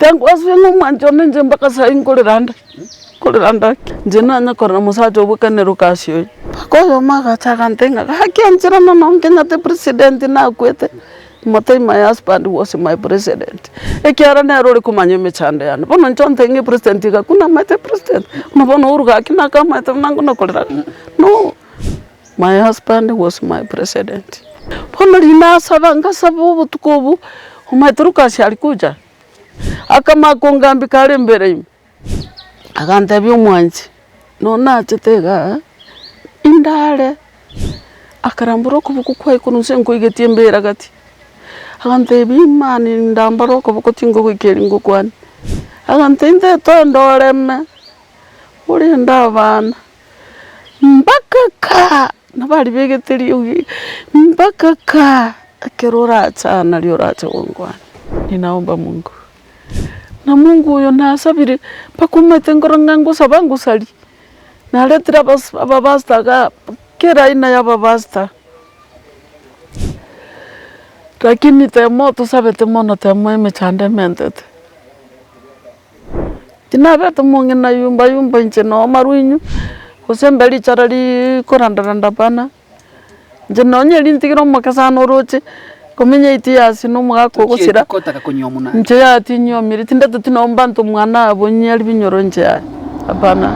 tangu aswengo mwanjone nje mpaka saa inkoliranda koliranda njena nya korana musajo bukane rukasyo koyo maga chagantenga hakianjira na Kenya the president na kwete Matai, my husband was my president. Ekiara na role kumanye mechande yana. Bono nchonte ngi president ka kuna mate president. Mabono uruga kina kama mate nangu na kolera. No. My husband was my president. Bono lina sabanga sabu tukobu. Umaituruka si alikuja. Akama kongambi kale mbere imi. Akantebi umwanji. No na chetega. Indale. Akaramburo kubuku kwa ikunusi nkuigetie mbera gati. Akantebi imani ndambaro kubuku tingo kwikeri ngukwani. Akantende tondoreme. Uri ndabana. Mbakaka. Nabali begeteri ugi. Mbakaka. Akerora achana lioracha wongwani. Ninaomba Mungu. Na Mungu uyo nasabire pakumete ngorangangu sabangu sali. Na letira babasta ka kera ina ya babasta. Lakini temo tu sabe temo no temo mechande mentete. Tinabe temo ngina yumba nche no maruinyu. Osembeli charali korandaranda pana. Jeno nyeli ntigiro makasano roche. Komenya itiasi no mwako gusira. Nche ya tinyo miri tindete tinomba ntu mwana abonye ali binyoro nche. Hapana.